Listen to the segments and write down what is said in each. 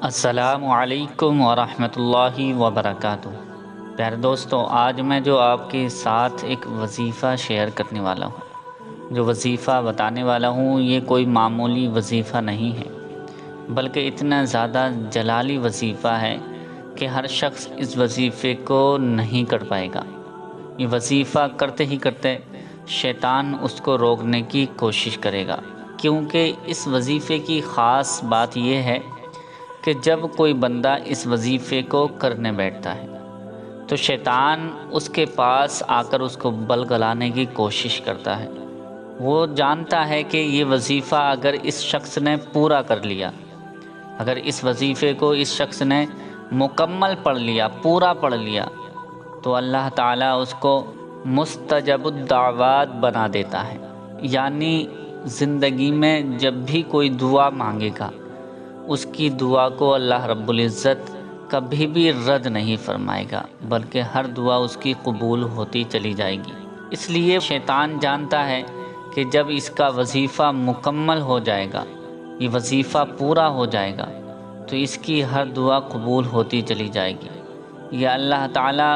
السلام علیکم ورحمۃ اللہ وبرکاتہ۔ پیارے دوستو، آج میں جو آپ کے ساتھ ایک وظیفہ شیئر کرنے والا ہوں، جو وظیفہ بتانے والا ہوں، یہ کوئی معمولی وظیفہ نہیں ہے، بلکہ اتنا زیادہ جلالی وظیفہ ہے کہ ہر شخص اس وظیفے کو نہیں کر پائے گا۔ یہ وظیفہ کرتے ہی کرتے شیطان اس کو روکنے کی کوشش کرے گا، کیونکہ اس وظیفے کی خاص بات یہ ہے کہ جب کوئی بندہ اس وظیفے کو کرنے بیٹھتا ہے تو شیطان اس کے پاس آ کر اس کو بلگلانے کی کوشش کرتا ہے۔ وہ جانتا ہے کہ یہ وظیفہ اگر اس شخص نے پورا کر لیا، اگر اس وظیفے کو اس شخص نے مکمل پڑھ لیا، پورا پڑھ لیا، تو اللہ تعالیٰ اس کو مستجب الدعوات بنا دیتا ہے۔ یعنی زندگی میں جب بھی کوئی دعا مانگے گا، اس کی دعا کو اللہ رب العزت کبھی بھی رد نہیں فرمائے گا، بلکہ ہر دعا اس کی قبول ہوتی چلی جائے گی۔ اس لیے شیطان جانتا ہے کہ جب اس کا وظیفہ مکمل ہو جائے گا، یہ وظیفہ پورا ہو جائے گا، تو اس کی ہر دعا قبول ہوتی چلی جائے گی، یہ اللہ تعالیٰ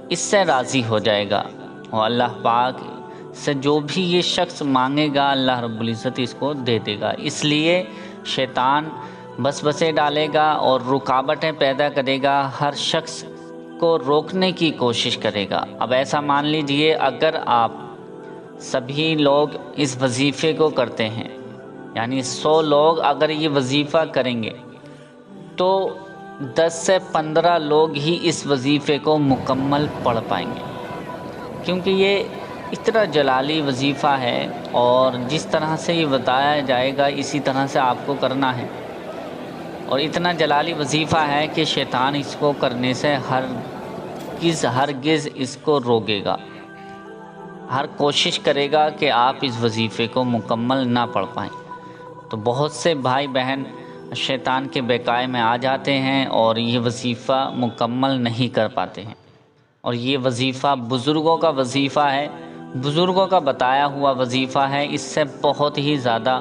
اس سے راضی ہو جائے گا، اور اللہ پاک سے جو بھی یہ شخص مانگے گا، اللہ رب العزت اس کو دے دے گا۔ اس لیے شیطان وسوسے ڈالے گا اور رکاوٹیں پیدا کرے گا، ہر شخص کو روکنے کی کوشش کرے گا۔ اب ایسا مان لیجئے، اگر آپ سبھی لوگ اس وظیفے کو کرتے ہیں، یعنی 100 لوگ اگر یہ وظیفہ کریں گے، تو 10 سے 15 لوگ ہی اس وظیفے کو مکمل پڑھ پائیں گے، کیونکہ یہ اتنا جلالی وظیفہ ہے، اور جس طرح سے یہ بتایا جائے گا اسی طرح سے آپ کو کرنا ہے، اور اتنا جلالی وظیفہ ہے کہ شیطان اس کو کرنے سے ہرگز اس کو روکے گا، ہر کوشش کرے گا کہ آپ اس وظیفے کو مکمل نہ پڑھ پائیں۔ تو بہت سے بھائی بہن شیطان کے بہکائے میں آ جاتے ہیں اور یہ وظیفہ مکمل نہیں کر پاتے ہیں، اور یہ وظیفہ بزرگوں کا وظیفہ ہے، بزرگوں کا بتایا ہوا وظیفہ ہے۔ اس سے بہت ہی زیادہ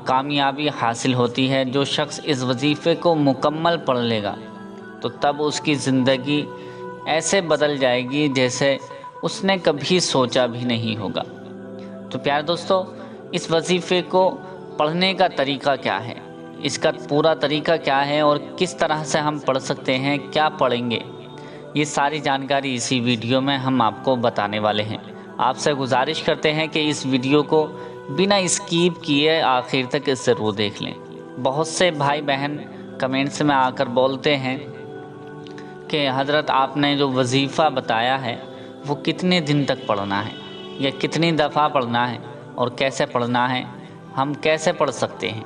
کامیابی حاصل ہوتی ہے۔ جو شخص اس وظیفے کو مکمل پڑھ لے گا تو تب اس کی زندگی ایسے بدل جائے گی جیسے اس نے کبھی سوچا بھی نہیں ہوگا۔ تو پیارے دوستو، اس وظیفے کو پڑھنے کا طریقہ کیا ہے، اس کا پورا طریقہ کیا ہے، اور کس طرح سے ہم پڑھ سکتے ہیں، کیا پڑھیں گے، یہ ساری جانکاری اسی ویڈیو میں ہم آپ کو بتانے والے ہیں۔ آپ سے گزارش کرتے ہیں کہ اس ویڈیو کو بنا اسکیپ کیے آخر تک ضرور دیکھ لیں۔ بہت سے بھائی بہن کمنٹس میں آ کر بولتے ہیں کہ حضرت آپ نے جو وظیفہ بتایا ہے وہ کتنے دن تک پڑھنا ہے، یا کتنی دفعہ پڑھنا ہے، اور کیسے پڑھنا ہے، ہم کیسے پڑھ سکتے ہیں،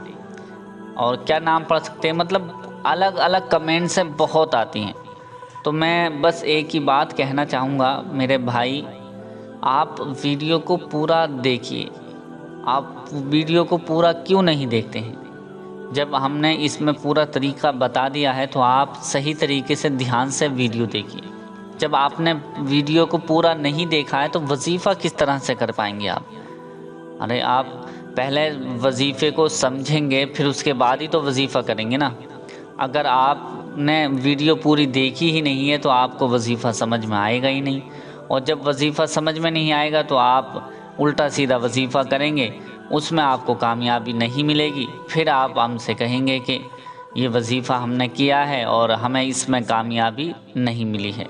اور کیا نام پڑھ سکتے ہیں، مطلب الگ الگ کمنٹس بہت آتی ہیں۔ تو میں بس ایک ہی بات کہنا چاہوں گا، میرے بھائی، آپ ویڈیو کو پورا دیکھیے۔ آپ ویڈیو کو پورا کیوں نہیں دیکھتے ہیں؟ جب ہم نے اس میں پورا طریقہ بتا دیا ہے تو آپ صحیح طریقے سے دھیان سے ویڈیو دیکھیے۔ جب آپ نے ویڈیو کو پورا نہیں دیکھا ہے تو وظیفہ کس طرح سے کر پائیں گے آپ؟ ارے آپ پہلے وظیفے کو سمجھیں گے، پھر اس کے بعد ہی تو وظیفہ کریں گے نا۔ اگر آپ نے ویڈیو پوری دیکھی ہی نہیں ہے تو آپ کو وظیفہ سمجھ میں آئے گا ہی نہیں، اور جب وظیفہ سمجھ میں نہیں آئے گا تو آپ الٹا سیدھا وظیفہ کریں گے، اس میں آپ کو کامیابی نہیں ملے گی، پھر آپ ہم سے کہیں گے کہ یہ وظیفہ ہم نے کیا ہے اور ہمیں اس میں کامیابی نہیں ملی ہے،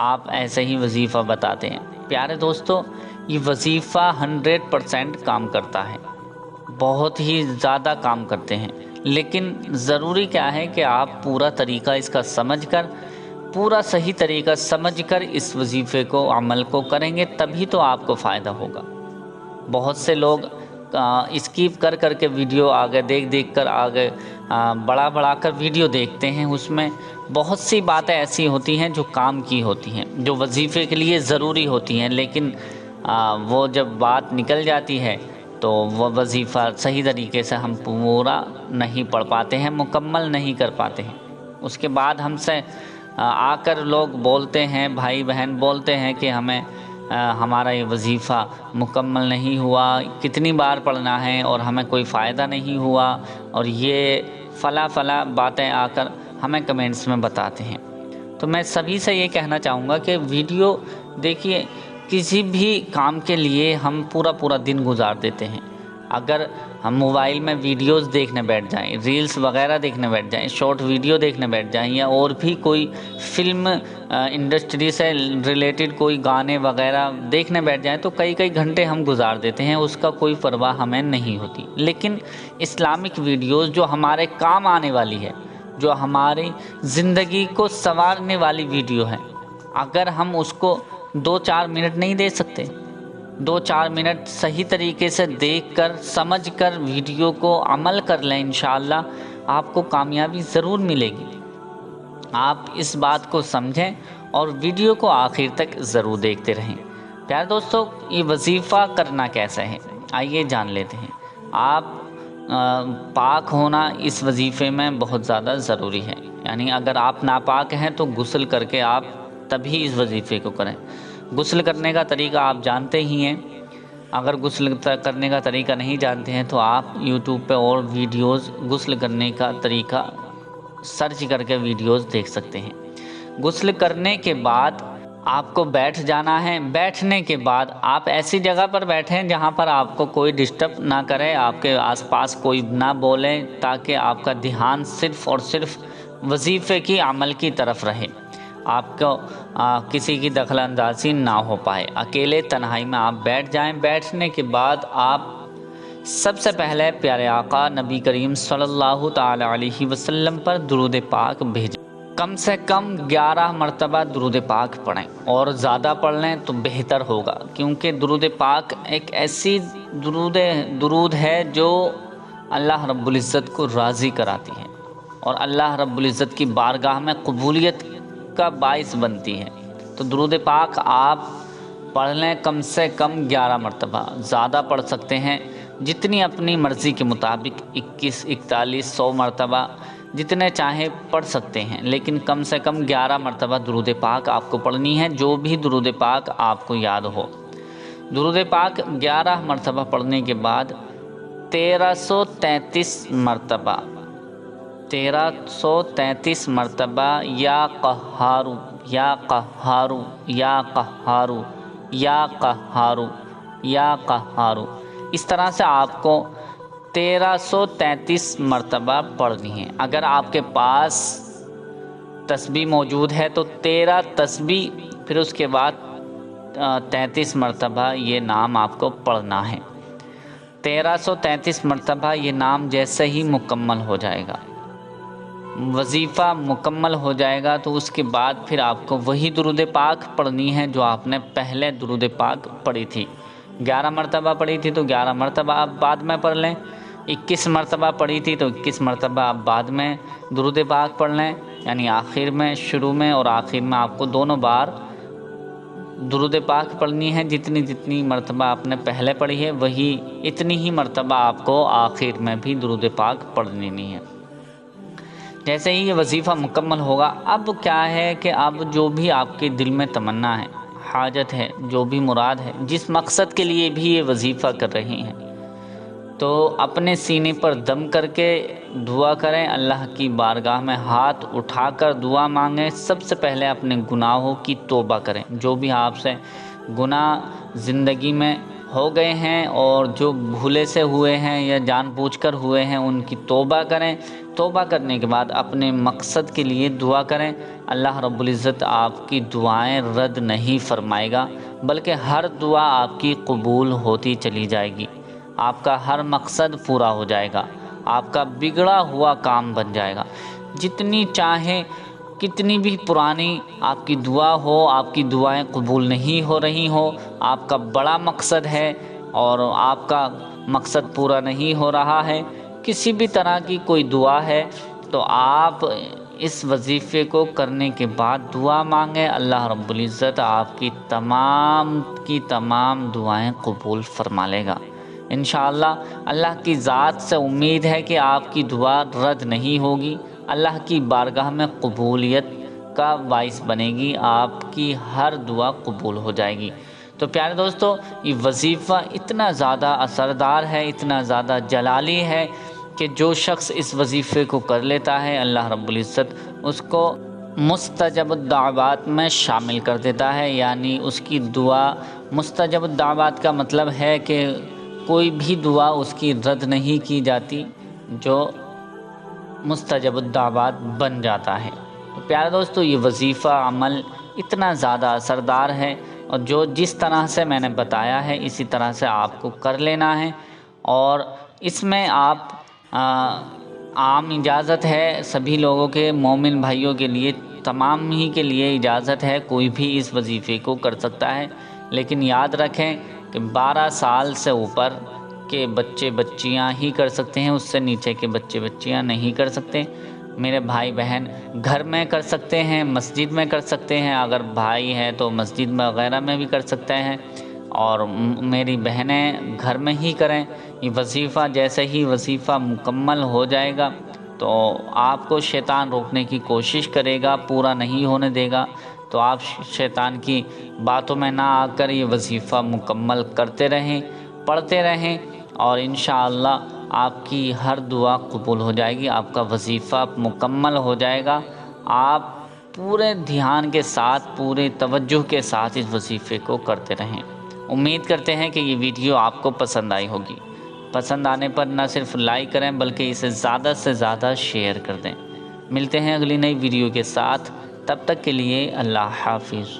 آپ ایسے ہی وظیفہ بتاتے ہیں۔ پیارے دوستو، یہ وظیفہ 100% کام کرتا ہے، بہت ہی زیادہ کام کرتے ہیں، لیکن ضروری کیا ہے کہ آپ پورا طریقہ اس کا سمجھ کر، پورا صحیح طریقہ سمجھ کر اس وظیفے کو، عمل کو کریں گے، تبھی تو آپ کو فائدہ ہوگا۔ بہت سے لوگ اسکیپ کر کر کے ویڈیو آگے دیکھ کر آگے بڑھا کر ویڈیو دیکھتے ہیں، اس میں بہت سی باتیں ایسی ہوتی ہیں جو کام کی ہوتی ہیں، جو وظیفے کے لیے ضروری ہوتی ہیں، لیکن وہ جب بات نکل جاتی ہے تو وہ وظیفہ صحیح طریقے سے ہم پورا نہیں پڑھ پاتے ہیں، مکمل نہیں کر پاتے ہیں۔ اس کے بعد ہم سے آ کر لوگ بولتے ہیں، بھائی بہن بولتے ہیں کہ ہمارا یہ وظیفہ مکمل نہیں ہوا، کتنی بار پڑھنا ہے اور ہمیں کوئی فائدہ نہیں ہوا، اور یہ فلاں باتیں آ کر ہمیں کمنٹس میں بتاتے ہیں۔ تو میں سبھی سے یہ کہنا چاہوں گا کہ ویڈیو دیکھیے، کسی بھی کام کے لیے ہم پورا دن گزار دیتے ہیں۔ اگر ہم موبائل میں ویڈیوز دیکھنے بیٹھ جائیں، ریلز وغیرہ دیکھنے بیٹھ جائیں، شارٹ ویڈیو دیکھنے بیٹھ جائیں، یا اور بھی کوئی فلم انڈسٹری سے ریلیٹڈ کوئی گانے وغیرہ دیکھنے بیٹھ جائیں، تو کئی گھنٹے ہم گزار دیتے ہیں، اس کا کوئی پرواہ ہمیں نہیں ہوتی۔ لیکن اسلامک ویڈیوز جو ہمارے کام آنے والی ہے، جو ہماری زندگی کو سنوارنے والی ویڈیو ہے، اگر ہم اس کو 2-4 منٹ نہیں دے سکتے، 2-4 منٹ صحیح طریقے سے دیکھ کر سمجھ کر ویڈیو کو عمل کر لیں، انشاءاللہ آپ کو کامیابی ضرور ملے گی۔ آپ اس بات کو سمجھیں اور ویڈیو کو آخر تک ضرور دیکھتے رہیں۔ پیارے دوستو، یہ وظیفہ کرنا کیسا ہے، آئیے جان لیتے ہیں۔ آپ پاک ہونا اس وظیفے میں بہت زیادہ ضروری ہے، یعنی اگر آپ ناپاک ہیں تو غسل کر کے آپ تبھی اس وظیفے کو کریں۔ غسل کرنے کا طریقہ آپ جانتے ہی ہیں، اگر غسل کرنے کا طریقہ نہیں جانتے ہیں تو آپ یوٹیوب پہ اور ویڈیوز غسل کرنے کا طریقہ سرچ کر کے ویڈیوز دیکھ سکتے ہیں۔ غسل کرنے کے بعد آپ کو بیٹھ جانا ہے۔ بیٹھنے کے بعد آپ ایسی جگہ پر بیٹھیں جہاں پر آپ کو کوئی ڈسٹرب نہ کرے، آپ کے آس پاس کوئی نہ بولے، تاکہ آپ کا دھیان صرف اور صرف وظیفے کی عمل کی طرف رہے، آپ کو کسی کی دخل اندازی نہ ہو پائے۔ اکیلے تنہائی میں آپ بیٹھ جائیں۔ بیٹھنے کے بعد آپ سب سے پہلے پیارے آقا نبی کریم صلی اللہ تعالی علیہ وسلم پر درود پاک بھیجیں۔ کم سے کم 11 مرتبہ درود پاک پڑھیں، اور زیادہ پڑھ لیں تو بہتر ہوگا، کیونکہ درود پاک ایک ایسی درود ہے جو اللہ رب العزت کو راضی کراتی ہے، اور اللہ رب العزت کی بارگاہ میں قبولیت کا باعث بنتی ہے۔ تو درود پاک آپ پڑھ لیں کم سے کم 11 مرتبہ، زیادہ پڑھ سکتے ہیں جتنی اپنی مرضی کے مطابق، 21، 41، 100 مرتبہ جتنے چاہیں پڑھ سکتے ہیں، لیکن کم سے کم 11 مرتبہ درود پاک آپ کو پڑھنی ہے، جو بھی درود پاک آپ کو یاد ہو۔ درود پاک 11 مرتبہ پڑھنے کے بعد 1333 مرتبہ یا قہارو یا قہارو یا قہارو یا قہارو یا قہارو، اس طرح سے آپ کو 1333 مرتبہ پڑھنی ہے۔ اگر آپ کے پاس تسبیح موجود ہے تو 13 تسبیح، پھر اس کے بعد 33 مرتبہ یہ نام آپ کو پڑھنا ہے۔ 1333 مرتبہ یہ نام جیسے ہی مکمل ہو جائے گا، وظیفہ مکمل ہو جائے گا، تو اس کے بعد پھر آپ کو وہی درود پاک پڑھنی ہے جو آپ نے پہلے درود پاک پڑھی تھی۔ 11 مرتبہ پڑھی تھی تو 11 مرتبہ آپ بعد میں پڑھ لیں، 21 مرتبہ پڑھی تھی تو 21 مرتبہ آپ بعد میں درود پاک پڑھ لیں، یعنی آخر میں، شروع میں اور آخر میں آپ کو دونوں بار درود پاک پڑھنی ہے۔ جتنی مرتبہ آپ نے پہلے پڑھی ہے، وہی اتنی ہی مرتبہ آپ کو آخر میں بھی درود پاک پڑھنی ہے۔ جیسے ہی یہ وظیفہ مکمل ہوگا، اب کیا ہے کہ اب جو بھی آپ کے دل میں تمنا ہے، حاجت ہے، جو بھی مراد ہے، جس مقصد کے لیے بھی یہ وظیفہ کر رہے ہیں، تو اپنے سینے پر دم کر کے دعا کریں، اللہ کی بارگاہ میں ہاتھ اٹھا کر دعا مانگیں۔ سب سے پہلے اپنے گناہوں کی توبہ کریں، جو بھی آپ سے گناہ زندگی میں ہو گئے ہیں اور جو بھولے سے ہوئے ہیں یا جان بوجھ کر ہوئے ہیں، ان کی توبہ کریں۔ توبہ کرنے کے بعد اپنے مقصد کے لیے دعا کریں۔ اللہ رب العزت آپ کی دعائیں رد نہیں فرمائے گا، بلکہ ہر دعا آپ کی قبول ہوتی چلی جائے گی، آپ کا ہر مقصد پورا ہو جائے گا، آپ کا بگڑا ہوا کام بن جائے گا۔ جتنی چاہیں، کتنی بھی پرانی آپ کی دعا ہو، آپ کی دعائیں قبول نہیں ہو رہی ہو، آپ کا بڑا مقصد ہے اور آپ کا مقصد پورا نہیں ہو رہا ہے، کسی بھی طرح کی کوئی دعا ہے، تو آپ اس وظیفے کو کرنے کے بعد دعا مانگیں، اللہ رب العزت آپ کی تمام دعائیں قبول فرما لے گا انشاءاللہ۔ اللہ کی ذات سے امید ہے کہ آپ کی دعا رد نہیں ہوگی، اللہ کی بارگاہ میں قبولیت کا باعث بنے گی، آپ کی ہر دعا قبول ہو جائے گی۔ تو پیارے دوستو، یہ وظیفہ اتنا زیادہ اثردار ہے، اتنا زیادہ جلالی ہے کہ جو شخص اس وظیفے کو کر لیتا ہے اللہ رب العزت اس کو مستجب الدعوات میں شامل کر دیتا ہے، یعنی اس کی دعا مستجب الدعوات کا مطلب ہے کہ کوئی بھی دعا اس کی رد نہیں کی جاتی، جو مستجب الدعوات بن جاتا ہے۔ تو پیارے دوستو، یہ وظیفہ عمل اتنا زیادہ اثردار ہے، اور جس طرح سے میں نے بتایا ہے اسی طرح سے آپ کو کر لینا ہے، اور اس میں آپ عام اجازت ہے سبھی لوگوں کے، مومن بھائیوں کے لیے، تمام ہی کے لیے اجازت ہے، کوئی بھی اس وظیفے کو کر سکتا ہے، لیکن یاد رکھیں کہ 12 سال سے اوپر کے بچے بچیاں ہی کر سکتے ہیں، اس سے نیچے کے بچے بچیاں نہیں کر سکتے۔ میرے بھائی بہن گھر میں کر سکتے ہیں، مسجد میں کر سکتے ہیں، اگر بھائی ہیں تو مسجد میں وغیرہ میں بھی کر سکتے ہیں، اور میری بہنیں گھر میں ہی کریں۔ یہ وظیفہ جیسے ہی وظیفہ مکمل ہو جائے گا تو آپ کو شیطان روکنے کی کوشش کرے گا، پورا نہیں ہونے دے گا، تو آپ شیطان کی باتوں میں نہ آ کر یہ وظیفہ مکمل کرتے رہیں، پڑھتے رہیں، اور انشاءاللہ آپ کی ہر دعا قبول ہو جائے گی، آپ کا وظیفہ مکمل ہو جائے گا۔ آپ پورے دھیان کے ساتھ، پورے توجہ کے ساتھ اس وظیفے کو کرتے رہیں۔ امید کرتے ہیں کہ یہ ویڈیو آپ کو پسند آئی ہوگی۔ پسند آنے پر نہ صرف لائک کریں بلکہ اسے زیادہ سے زیادہ شیئر کر دیں۔ ملتے ہیں اگلی نئی ویڈیو کے ساتھ، تب تک کے لیے اللہ حافظ۔